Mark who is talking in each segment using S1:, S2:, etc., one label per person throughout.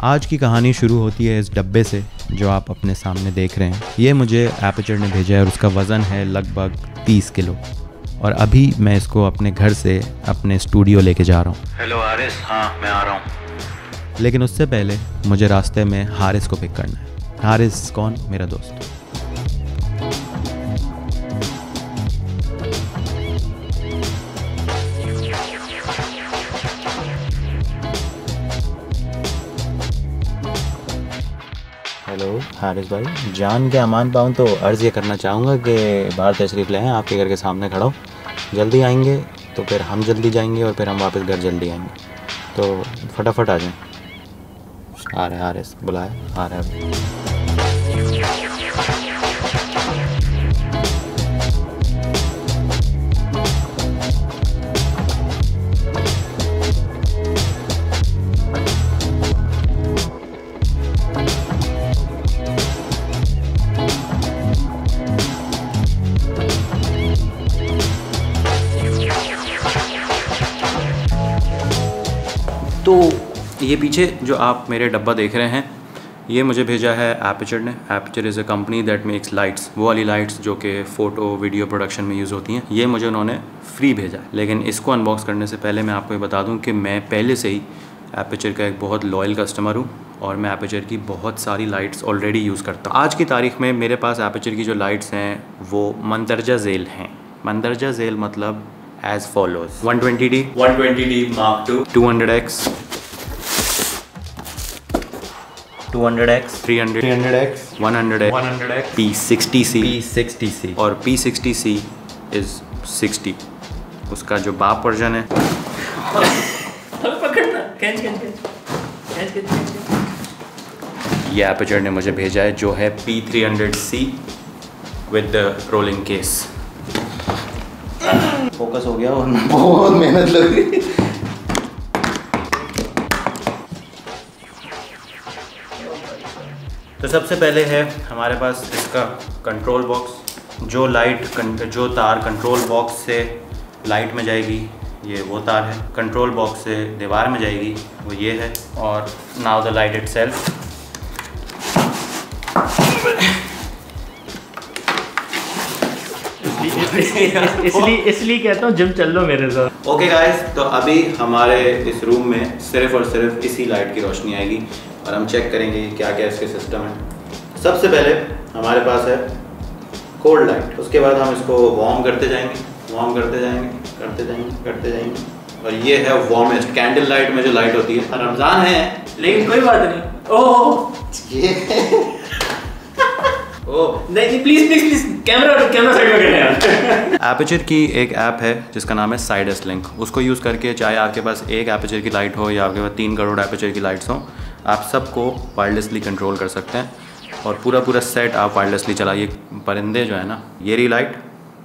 S1: आज की कहानी शुरू होती है इस डब्बे से जो आप अपने सामने देख रहे हैं। ये मुझे एपर्चर ने भेजा है और उसका वज़न है लगभग 30 किलो। और अभी मैं इसको अपने घर से अपने स्टूडियो लेके जा रहा हूँ।
S2: हेलो हारिस, हाँ मैं आ रहा हूँ।
S1: लेकिन उससे पहले मुझे रास्ते में हारिस को पिक करना है। हारिस कौन? मेरा दोस्त। हेलो हारिस भाई, जान के अमान पाऊँ तो अर्ज़ ये करना चाहूँगा कि बाहर तशरीफ़ ले आएँ, आपके घर के सामने खड़ा हूँ। जल्दी आएंगे तो फिर हम जल्दी जाएंगे और फिर हम वापस घर जल्दी आएंगे, तो फटाफट आ जाएं। आ रहा है हारिस, बुलाया, आ रहा है।
S2: तो ये पीछे जो आप मेरे डब्बा देख रहे हैं, ये मुझे भेजा है एपर्चर ने। Aperture is a company that makes lights, वो वाली लाइट्स जो कि फ़ोटो वीडियो प्रोडक्शन में यूज़ होती हैं। ये मुझे उन्होंने फ्री भेजा। लेकिन इसको अनबॉक्स करने से पहले मैं आपको ये बता दूं कि मैं पहले से ही एपर्चर का एक बहुत लॉयल कस्टमर हूँ और मैं एपर्चर की बहुत सारी लाइट्स ऑलरेडी यूज़ करता हूँ। आज की तारीख़ में मेरे पास एपर्चर की जो लाइट्स हैं वो मंदरजा झेल हैं। मंदरजा झेल मतलब as follows: 120D, 120D Mark II, 200X, 200X, 300, 300X, 100X, 100X, P60C, P60C और P60C is 60। उसका जो बाप वर्जन है पकड़ना, ये एपर्चर ने मुझे भेजा है जो है P300C with the rolling case। Focus हो गया और बहुत मेहनत लग रही। तो सबसे पहले है हमारे पास इसका कंट्रोल बॉक्स। जो तार कंट्रोल बॉक्स से लाइट में जाएगी ये वो तार है, कंट्रोल बॉक्स से दीवार में जाएगी वो ये है, और नाउ द लाइट इटसेल्फ।
S3: इसलिए कहता हूँ जिम चल लो मेरे साथ।
S2: ओके गाइस, तो अभी हमारे इस रूम में सिर्फ और सिर्फ इसी लाइट की रोशनी आएगी और हम चेक करेंगे क्या क्या इसके सिस्टम है। सबसे पहले हमारे पास है कोल्ड लाइट, उसके बाद हम इसको वार्म करते जाएंगे, वार्म करते जाएंगे, करते जाएंगे, करते जाएंगे। और ये है वार्मेस्ट कैंडल लाइट में जो लाइट होती है। रमज़ान है
S3: लेकिन कोई बात नहीं। ओह
S2: ये
S3: नहीं, प्लीज कैमरा साइड में करना यार।
S2: एपर्चर की एक ऐप है जिसका नाम है साइडस लिंक। उसको यूज़ करके चाहे आपके पास एक एपर्चर की लाइट हो या आपके पास 3 करोड़ एपर्चर की लाइट्स हों, आप सबको वायरलेसली कंट्रोल कर सकते हैं और पूरा सेट आप वायरलेसली चलाइए। परिंदे जो है ना, ये रही लाइट,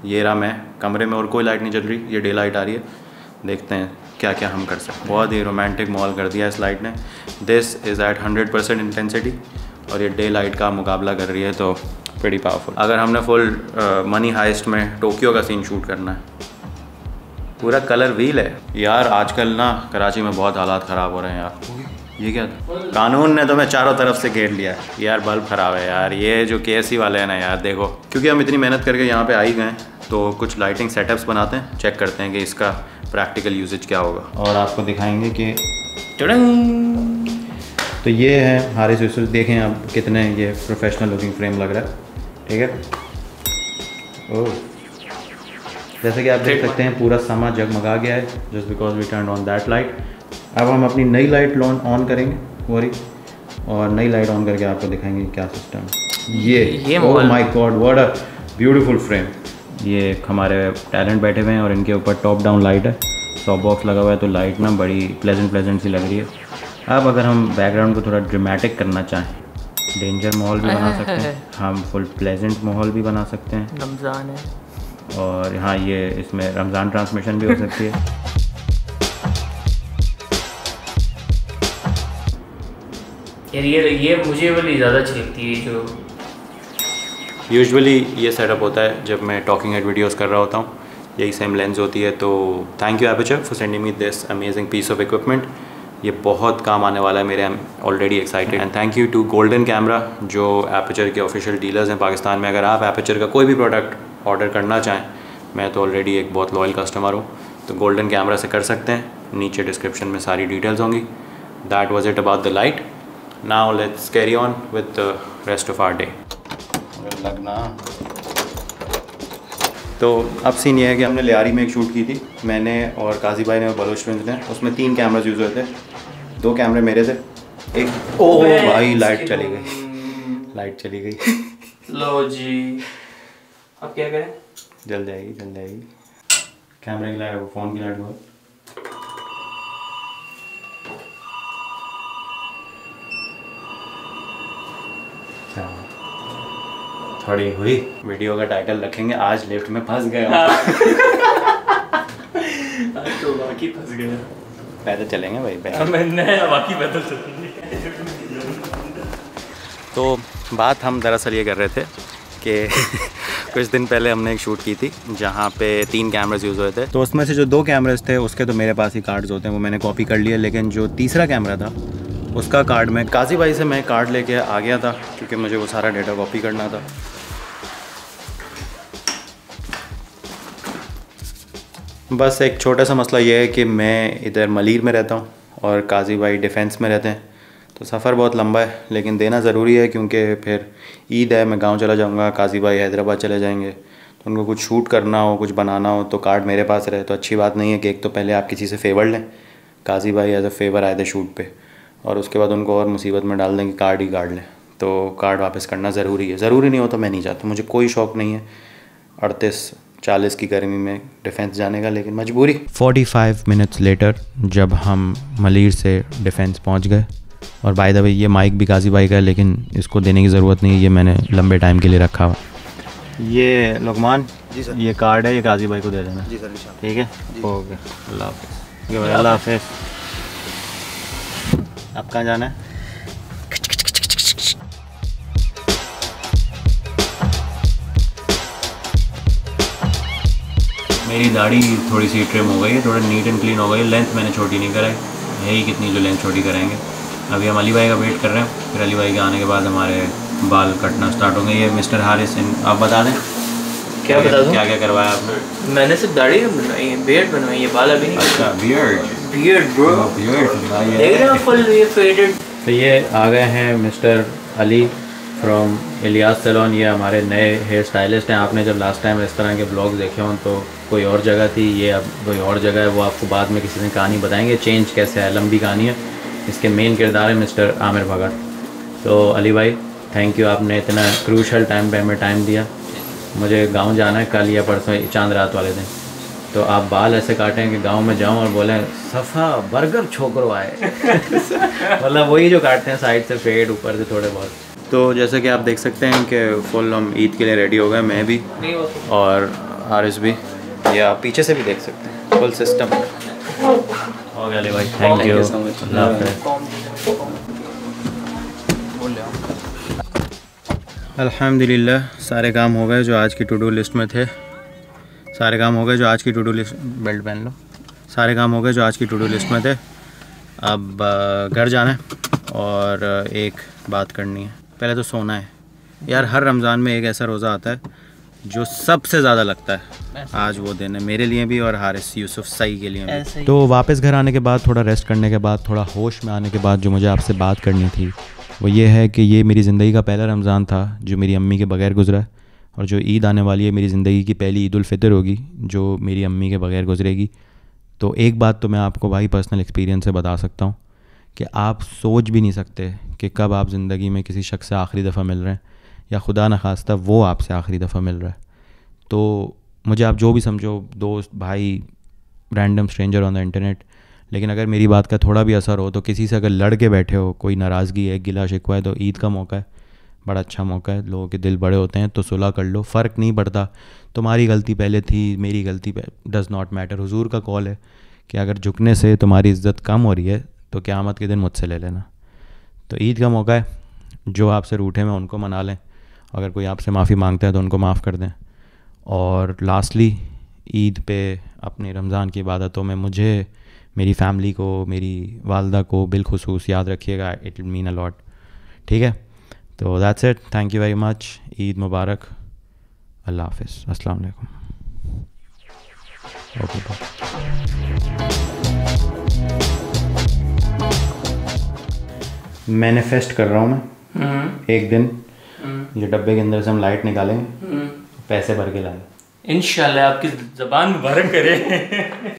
S2: ये रहा मैं कमरे में और कोई लाइट नहीं चल रही, ये डे लाइट आ रही है। देखते हैं क्या क्या हम कर सकते हैं। बहुत ही रोमांटिक माहौल कर दिया इस लाइट ने। दिस इज़ एट 100% इंटेंसिटी और ये डे लाइट का मुकाबला कर रही है, तो प्रीटी पावरफुल। अगर हमने फुल मनी हाइस्ट में टोक्यो का सीन शूट करना है, पूरा कलर व्हील है यार। आजकल ना कराची में बहुत हालात ख़राब हो रहे हैं यार। ये क्या था? कानून ने तो मैं चारों तरफ से घेर लिया है यार। बल्ब ख़राब है यार। ये जो KSC वाले हैं ना यार, देखो, क्योंकि हम इतनी मेहनत करके यहाँ पे आ ही गए तो कुछ लाइटिंग सेटअप्स बनाते हैं, चेक करते हैं कि इसका प्रैक्टिकल यूजेज क्या होगा और आपको दिखाएंगे कि तो ये है हारिस यूसुफ। देखें आप कितने ये प्रोफेशनल लुकिंग फ्रेम लग रहा है, ठीक है। ओह, जैसे कि आप देख सकते हैं पूरा समा जगमगा गया है just because we turn on that light. अब हम अपनी नई लाइट ऑन करेंगे वही, और नई लाइट ऑन करके आपको दिखाएंगे क्या सिस्टम है। ये oh my God, what a beautiful frame. ये हमारे टैलेंट बैठे हुए हैं और इनके ऊपर टॉप डाउन लाइट है, सॉफ्ट बॉक्स लगा हुआ है, तो लाइट ना बड़ी प्लेजेंट सी लग रही है। अब अगर हम बैकग्राउंड को थोड़ा ड्रामेटिक करना चाहें, डेंजर माहौल भी बना सकते हैं, हम फुल प्लेजेंट माहौल भी बना सकते हैं।
S3: रमज़ान है
S2: और हाँ, ये इसमें रमज़ान ट्रांसमिशन भी हो सकती है।
S3: यार ये मुझे वाली ज़्यादा अच्छी लगती है। जो
S2: यूजुअली ये सेटअप होता है जब मैं टॉकिंग हेड वीडियोस कर रहा होता हूँ, यही सेम लेंस होती है। तो thank you Aperture for sending me this amazing piece of equipment. ये बहुत काम आने वाला है मेरे। I am already excited and thank you to Golden Camera जो एपर्चर के ऑफिशियल डीलर्स हैं पाकिस्तान में। अगर आप एपर्चर का कोई भी प्रोडक्ट ऑर्डर करना चाहें, मैं तो ऑलरेडी एक बहुत लॉयल कस्टमर हूँ, तो गोल्डन कैमरा से कर सकते हैं। नीचे डिस्क्रिप्शन में सारी डिटेल्स होंगी। That was it about the light. Now let's carry on with the rest of our day. लगना तो अब सीन ये है कि हमने लियारी में एक शूट की थी, मैंने और काजी भाई ने और बलोच ट्विंस ने। उसमें 3 कैमराज यूज़ हुए थे, 2 कैमरे मेरे थे, एक ओ भाई लाइट चली गई, लाइट चली गई।
S3: लो जी, अब क्या करें?
S2: जल जाएगी, जल जाएगी। कैमरे की लाइट, फ़ोन की लाइट बहुत थोड़ी हुई। वीडियो का टाइटल रखेंगे आज लिफ्ट में फंस गए।
S3: आज तो बाकी फंस गया।
S2: पैदल चलेंगे भाई,
S3: बाकी पैदल चलेंगे।
S2: तो बात हम दरअसल ये कर रहे थे कि कुछ दिन पहले हमने एक शूट की थी जहाँ पे 3 कैमरास यूज़ हुए थे। तो उसमें से जो 2 कैमरास थे उसके तो मेरे पास ही कार्ड्स होते हैं, वो मैंने कॉपी कर लिए। लेकिन जो तीसरा कैमरा था उसका कार्ड मैं काजी भाई से मैं कार्ड लेके आ गया था, क्योंकि मुझे वो सारा डेटा कॉपी करना था। बस एक छोटा सा मसला ये है कि मैं इधर मलीर में रहता हूँ और काजी भाई डिफेंस में रहते हैं, तो सफ़र बहुत लंबा है, लेकिन देना ज़रूरी है क्योंकि फिर ईद है, मैं गांव चला जाऊँगा, काजी भाई हैदराबाद चले जाएंगे, तो उनको कुछ शूट करना हो, कुछ बनाना हो तो कार्ड मेरे पास रहे तो अच्छी बात नहीं है कि एक तो पहले आप किसी से फेवर लें। काजी भाई एज अ फेवर आए थे शूट पे, और उसके बाद उनको और मुसीबत में डाल दें कि कार्ड ही कार्ड लें। तो कार्ड वापस करना ज़रूरी है। ज़रूरी नहीं हो तो मैं नहीं चाहता, मुझे कोई शौक़ नहीं है 38-40 की गर्मी में डिफेंस जाने का, लेकिन मजबूरी। 45 मिनट्स लेटर जब हम मलीर से डिफेंस पहुंच गए, और बाय द वे ये माइक भी काजी भाई का है, लेकिन इसको देने की ज़रूरत नहीं है, ये मैंने लंबे टाइम के लिए रखा हुआ। ये लुकमान जी सर, ये कार्ड है, ये काजी भाई को दे देना। जी सर, ठीक है, ओके, अल्लाह हाफ़िज़। अल्लाह हाफ़िज़। आप कहाँ जाना है? मेरी दाढ़ी थोड़ी सी ट्रिम हो गई है, थोड़ा नीट एंड क्लीन हो गई है। लेंथ मैंने छोटी नहीं कराई, है ही कितनी जो लेंथ छोटी कराएंगे। अभी हम अली भाई का वेट कर रहे हैं, फिर अली भाई के आने के बाद हमारे बाल कटना स्टार्ट होंगे। ये मिस्टर हारिस, आप बता दें
S3: क्या बता दूं?
S2: क्या क्या करवाया आपने?
S3: मैंने सिर्फ दाढ़ी बनवाई है, बियर्ड बनवाई है, बाल अभी नहीं।
S2: अच्छा, बियर्ड
S3: ब्रो, देख रहे हो फुल ये फेडेड।
S2: तो ये आ गए हैं mister Ali from Ilyas salon. ये हमारे नए हेयर स्टाइलिस्ट हैं। आपने जब लास्ट टाइम इस तरह के ब्लॉग देखे हों तो कोई और जगह थी, ये अब कोई और जगह है, वो आपको बाद में किसी ने कहानी बताएंगे चेंज कैसे है, लंबी कहानी है। इसके मेन किरदार है मिस्टर आमिर भगत। तो अली भाई थैंक यू, आपने इतना क्रूशल टाइम पे हमें टाइम दिया। मुझे गांव जाना है कल या परसों, चांद रात वाले दिन, तो आप बाल ऐसे काटें कि गांव में जाऊं और बोलें सफ़ा बर्गर छोकरो आए। मतलब वही जो काटते हैं साइड से फेड, ऊपर से थोड़े बहुत। तो जैसे कि आप देख सकते हैं कि फुल हम ईद के लिए रेडी हो गए, मैं भी और हारिस भी। ये आप पीछे से भी देख सकते हैं, फुल सिस्टम हो गया। भाई थैंक यू सो मच। अल्हम्दुलिल्लाह सारे काम हो गए जो आज की टू डू लिस्ट में थे। सारे काम हो गए जो आज की टू डू लिस्ट, बेल्ट पहन लो। सारे काम हो गए जो आज की टू डू लिस्ट में थे। अब घर जाना है और एक बात करनी है। पहले तो सोना है यार। हर रमज़ान में एक ऐसा रोज़ा आता है जो सबसे ज़्यादा लगता है, आज वो दिन है मेरे लिए भी और हारिस यूसुफ सई के लिए भी। तो वापस घर आने के बाद, थोड़ा रेस्ट करने के बाद, थोड़ा होश में आने के बाद जो मुझे आपसे बात करनी थी वो ये है कि ये मेरी ज़िंदगी का पहला रमज़ान था जो मेरी अम्मी के बग़ैर गुज़रा, और जो ईद आने वाली है मेरी ज़िंदगी की पहली ईद उल फ़ितर होगी जो मेरी अम्मी के बग़ैर गुज़रेगी। तो एक बात तो मैं आपको भाई पर्सनल एक्सपीरियंस से बता सकता हूँ कि आप सोच भी नहीं सकते कि कब आप ज़िंदगी में किसी शख्स से आखिरी दफ़ा मिल रहे हैं, या खुदा न खास्ता वो आपसे आखिरी दफ़ा मिल रहा है। तो मुझे आप जो भी समझो, दोस्त, भाई, random stranger on the internet, लेकिन अगर मेरी बात का थोड़ा भी असर हो तो किसी से अगर लड़ के बैठे हो, कोई नाराज़गी है, गिला शिकवा है, तो ईद का मौका है, बड़ा अच्छा मौका है। लोगों के दिल बड़े होते हैं तो सुलह कर लो, फ़र्क नहीं पड़ता तुम्हारी गलती पहले थी, मेरी गलती डज़ नॉट मैटर। हुजूर का कॉल है कि अगर झुकने से तुम्हारी इज़्ज़त कम हो रही है तो क़यामत के दिन मुझसे ले लेना। तो ईद का मौका है, जो आपसे रूठे में उनको मना लें, अगर कोई आपसे माफ़ी मांगता है तो उनको माफ़ कर दें। और लास्टली ईद पे अपनी रमज़ान की इबादतों में मुझे
S1: मेरी फैमिली को, मेरी वालदा को बिलखुसूस याद रखिएगा, it will mean a lot. ठीक है, तो that's it, thank you very much, Eid मुबारक, अल्लाह हाफिज़, अस्सलाम वालेकुम। ओके मैनिफेस्ट कर रहा हूँ मैं, एक दिन ये डब्बे के अंदर से हम लाइट निकालेंगे, पैसे भर के लाएंगे।
S3: इंशाल्लाह, आपकी ज़बान मुबारक करे।